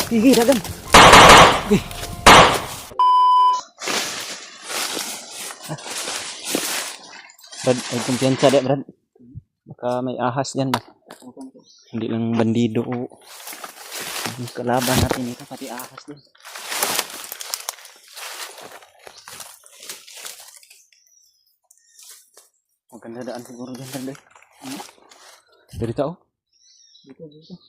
Sige, dagan. Sige. Brad, ay kumpiyansa deh, Brad. Baka may ahas yan ba? Hindi lang bandido o yung kalaban natin ito, pati ahas din. Maganda daan siguro dyan, Brad. Dari tao? Dito.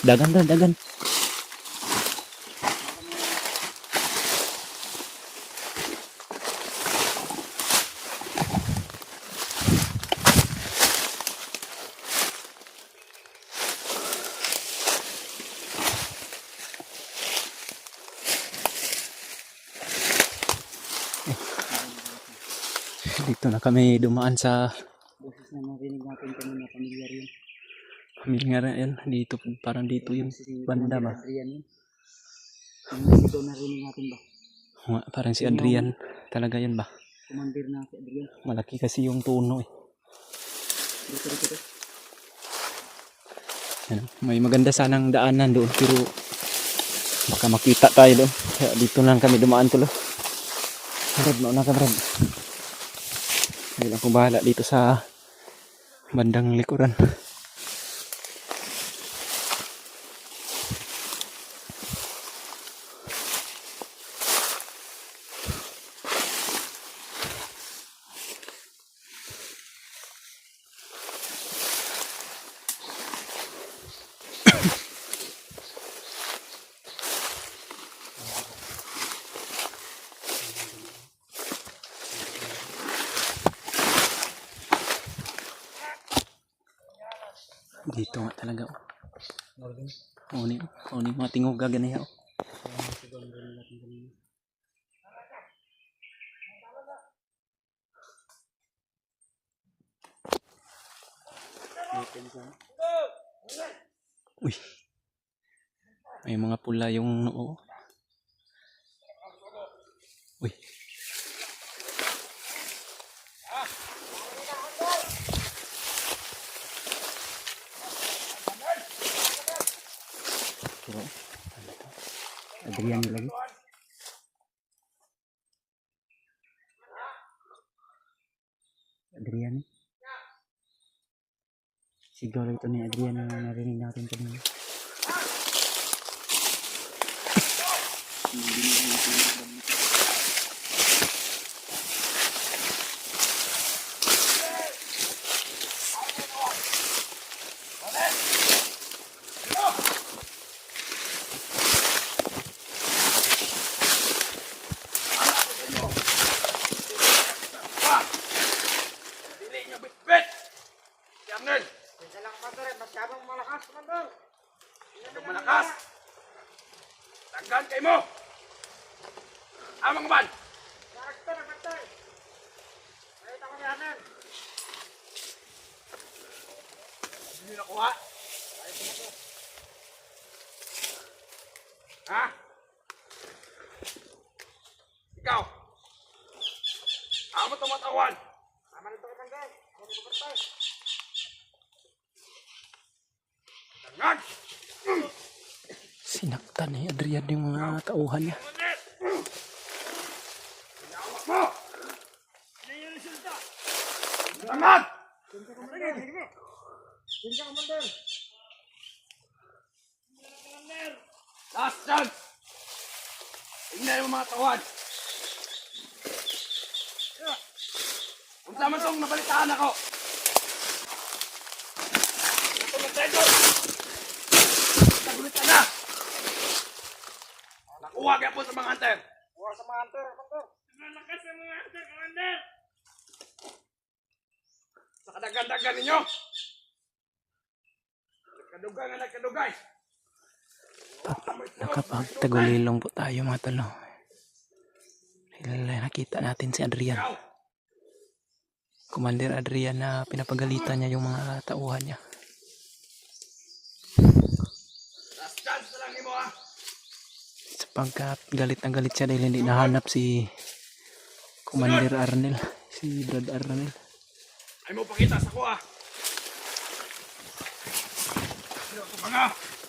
Dagan. Dito na kami dumaan sa boses na narinig natin kanina, pamilyar yun. Pamilyar yan, dito, parang dito yung banda ba? Adrian yun. Yung sigaw narinig natin ba? Parang si Adrian talaga yan ba? Kumandir na si Adrian. Malaki kasi yung tono eh. Dito. Yan. May maganda sanang daanan doon pero baka makita tayo doon. Kaya dito lang kami dumaan tulo. Brad, mauna ka Brad. Ngayon ako bahala dito sa bandang likuran. Dito nga talaga oh. Oni mga tingog gaganaya oh. Uy. May mga pula yung noo. Uy. Pero, Adrian lagi. Adrian. Sigaw lang ito ni Adrian na narinig natin kanina. Malakas! Tanggan kayo mo! Amang man! Nakakita! Nakita ko yanan! Hindi nakuha? Ha? Ikaw! Amo tumatawan! Tama nito ka tanggal! Ako nito patay! Tanggan! Sinaktan ni Adrian yung mga tauhan niya. Tangan! Last chance! Tingnan mo mga tawad! Kung sama itong nabalitaan ako! Ito na tayo! Nagulitan na! Nakuha kaya po sa mga hunter! Kuha sa mga hunter, Commander! Nalakas sa mga hunter, Commander! Sa kadagan-dagan ninyo! Nagkadugay! Nakapagtagulilong po tayo mga talo. Nakita natin si Adrian. Commander Adrian na pinapagalitan niya yung mga tauhan niya. Pagka galit na galit siya dahil hindi nahanap si Commander Arnel, si Brad Arnel. Ay mo pakita sa ko ah. Ano ito mga?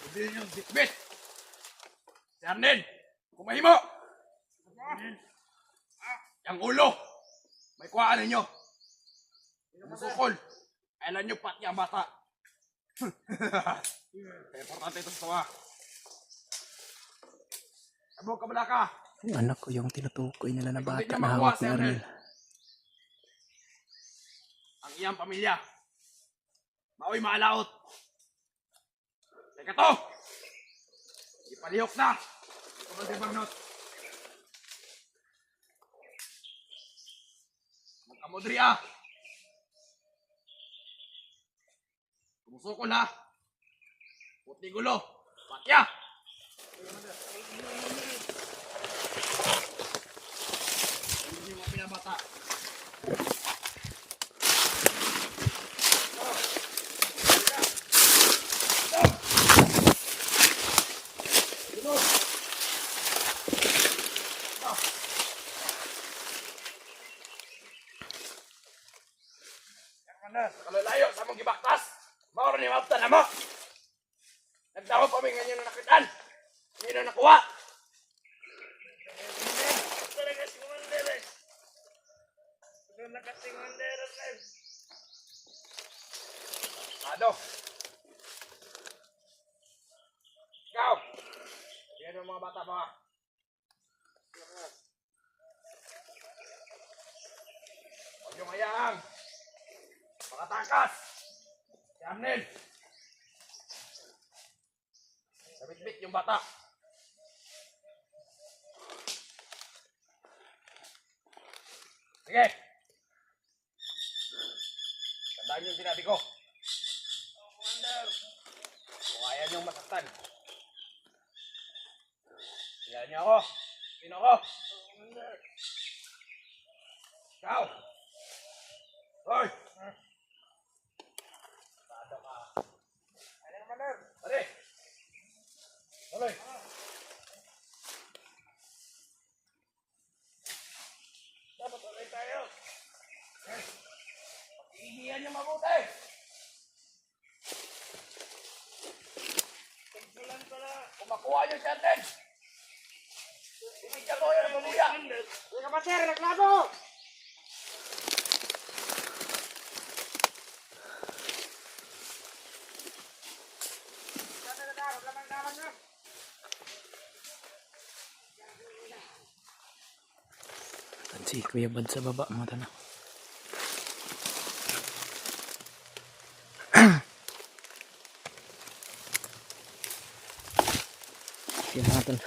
Hindi nyo bitbit. Si Arnel, kumahimo. Yang ulo. May kuhaan ninyo. Musukol. Kailan nyo pati ang bata. Importante ito sa tawa. Abo ka bala ka. Yung anak ko yung tinutukoy nila na Kung di bata niya na makuha hawak si ni Arnel, Arnel. ang iyang pamilya. Maoy maalaot. Teka to! Ipalihok na! Ito ba si Bagnot? Magkamudri ah! Tumusukol ha! Puti gulo! Patya! Hindi mo pinabata. Kalalayo sa mong gibaktas, mauro ni mabtan na mo. Nagdawa pa may ganyan na nakitan. Hindi na nakuha. Talaga si Commander eh. Talaga si Commander eh. Ado. Ikaw. Yan ang mga bata mo. Huwag yung hayaan. Makatakas! Si Arnel! Sabit-bit yung bata. Sige! Tandaan yung sinabi ko. Commander! Kung ayaw niyong masaktan. Kailan niyo ako? Sino ako? Commander! Ikaw! Hoy! Pare! Tuloy! Dapat tuloy tayo! Pag-iigihan niyo mabuti! Tigsulan pala! Kung makuha niyo siya din! Ibigyan ko yan ang mamuya! Hindi ka pa sir! Naklabo! Si Kuya Bad sa baba mga tanong. Yan natin.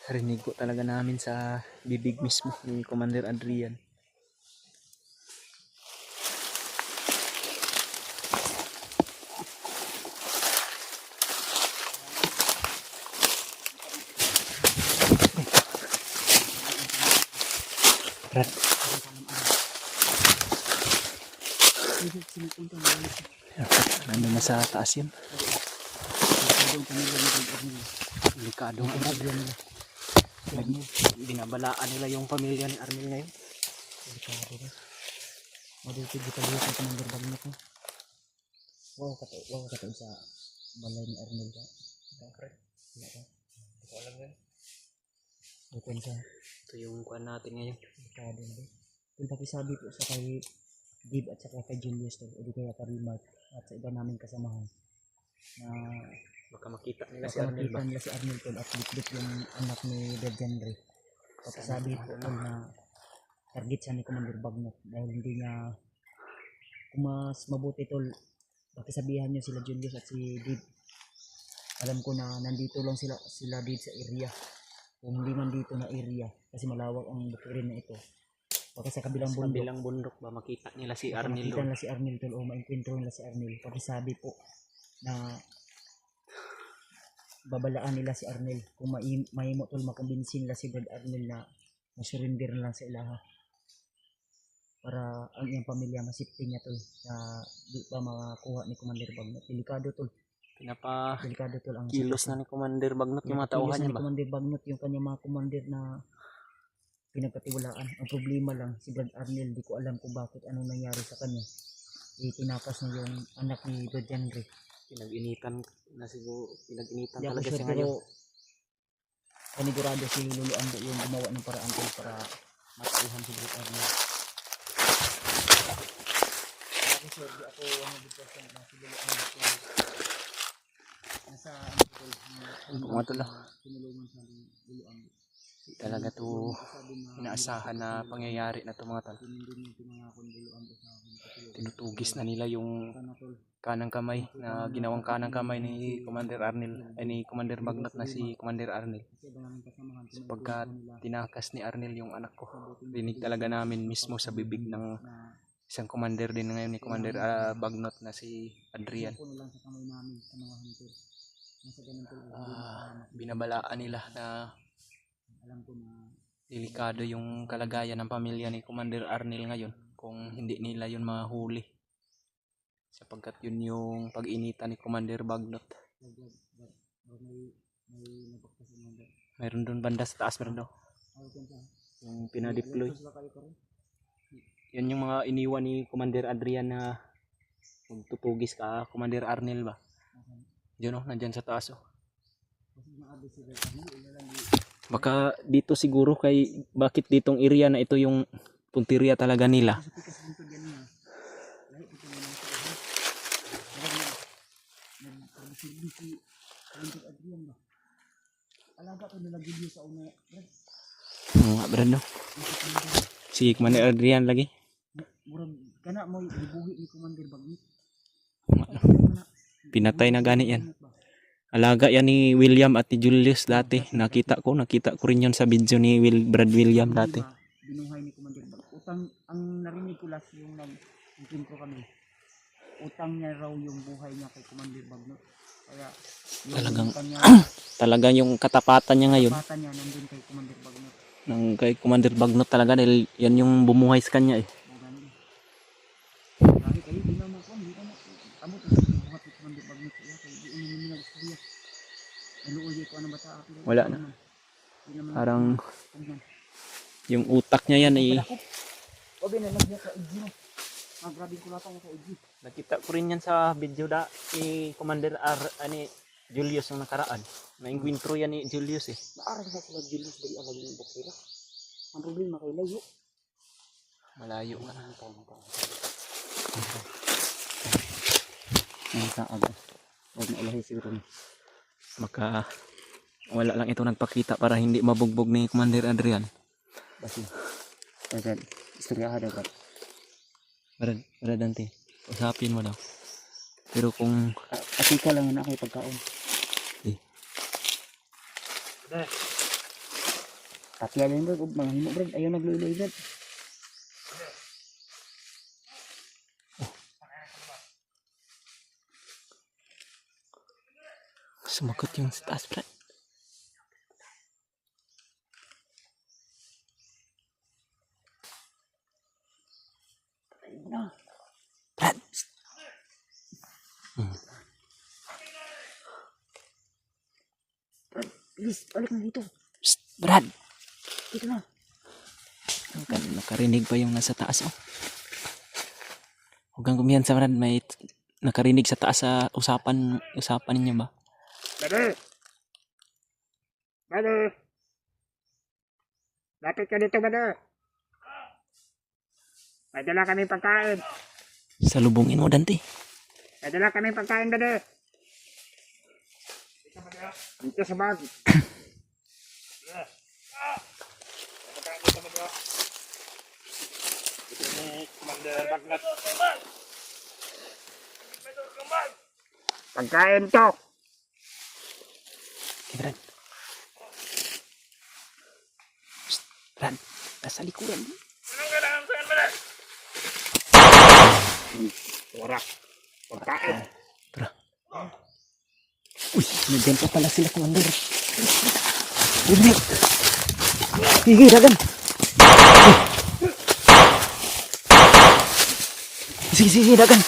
Rinig ko talaga namin sa bibig mismo ni Commander Adrian. Brad. Nandun na sa taas yun. Delikado ang pamilya nila. Binabalaan nila yung pamilya ni Arnel ngayon. Delikado na. Madulpid dito tayo sa Commander Bagnot mo. Wow kataon sa balay ni Arnel ka. Bakit? Wala ka. Hindi ko alam yan. Bukan sa. Ito yung kuhan natin ngayon. Delikado na din. Kung pakisabi po sa kay Gib at saka kay Julius o di kaya Parimat at sa iba namin kasamahan na baka makita nila si Arnel ba? Nila si Arnel tol at bitbit yung anak ni Red Henry. Pakisabi po tol na target siya ni Commander Bagnot dahil hindi niya kung mas mabuti tol pakisabihan niyo sila Julius at si Gib. Alam ko na nandito lang sila dito sa area. Kung hindi man dito na area kasi malawak ang bukirin na ito. Baka sa kabilang bundok ba makita nila si Arnel. Makita nila si Arnel tol o mainkwentro nila si Arnel. Pakisabi po na babalaan nila si Arnel kung mahimo tol makumbinsin nila si Brad Arnel na masurrender na lang sa ilaha para ang iyang pamilya masipti niya tol na di pa makakuha ni Commander Bagnot. Delikado tol Pinapakilos Delikado tol ang na ni Commander Bagnot yung mga tauhan niya ni ba? Commander Bagnot, yung kanyang mga commander na pinagkatiwalaan. Ang problema lang, si Brad Arnel, di ko alam kung bakit anong nangyari sa kanya. Tinakas na yung anak ni Brad Henry. Pinag-initan na siguro. Pinag-initan Di ako talaga sure, siya pero ngayon. panigurado si Lolo Ambo yung gumawa ng paraan tol para matauhan si Brad Arnel. Ako sure, di ako 100% na si Lolo Ambo pero nasa ano tol, Mga tol ah. tinulungan sa Lolo Ambo. Talaga to inaasahan na pangyayari na to mga tol. Tinutugis na nila yung kanang kamay na ginawang kanang kamay ni Commander Arnel ay ni Commander Bagnot na si Commander Arnel. Sapagkat tinakas ni Arnel yung anak ko. Rinig talaga namin mismo sa bibig ng isang commander din ngayon ni Commander Bagnot na si Adrian. Binabalaan nila na delikado yung kalagayan ng pamilya ni Commander Arnel ngayon kung hindi nila yun mahuli, sapagkat yun yung pag-initan ni Commander Bagnot. Mayroon doon banda sa taas, meron daw yung pinadeploy. Yan yung mga iniwan ni Commander Adrian na magtutugis ka Commander Arnel ba. Diyan nandyan sa taas oh. Baka dito siguro kay bakit ditong area na ito yung punteriya talaga nila. Mga brando. Si Commander Adrian lagi. Kana mo ibuhi ni Commander Bagnot. Pinatay na gani yan. Alaga yan ni William at ni Julius dati. Nakita ko rin yun sa video ni Brad William dati. Binuhay ni Commander Bagnot. Utang ang narinig ko last yung nag-intro kami. Utang niya raw yung buhay niya kay Commander Bagnot. Kaya Talagang yung katapatan niya ngayon. Katapatan niya nandun kay Commander Bagnot. Kay Commander Bagnot talaga dahil yan yung bumuhay sa kanya eh. Grabe kayo, di naman ko, di naman amot ang buhat ni Commander Bagnot kaya kay di naman nila istorya. Naluoy ko ano bata ako. Wala na. Parang yung utak niya yan eh. Obe na nagya sa EG no. Grabe ko lata sa EG. Nakita ko rin yan sa video ni Commander Julius ng nakaraan. Na-intro yan ni Julius eh. Maaral sa sila Julius dari alam yung boksera. Ang problema kay layo. Malayo nga. Ang saaga. Huwag na ulahi siguro. Baka wala lang ito nagpakita para hindi mabugbog ni Commander Adrian. Basi. Agad. Istoryahan agad. Brad Dante. Usapin mo daw. Pero kung atika lang na kay pagkaon. Tapi alin bro, mga himo bro, ayaw nagluloy bro. sumakot yung sa taas, Brad. Brad. Please, balik na dito. Psst, Brad. Dito na. Nakarinig pa yung nasa taas, oh. Huwag kang kumiyansa, Brad. May nakarinig sa taas sa usapan ninyo ba? Bade! Bade! Bakit ka dito, Bade? May dala kami pagkain. Salubungin mo, Dante. May dala kami pagkain, Bade. Dito sa bag. Pagkain to. Okay, Brad. Psst, Brad. Nasa likuran. Anong kailangan sa'yo, Brad? Wala. Pagkain. Tara. Uy, nandiyan pa pala sila, Commander. Uy, sige, dagan. Sige, dagan.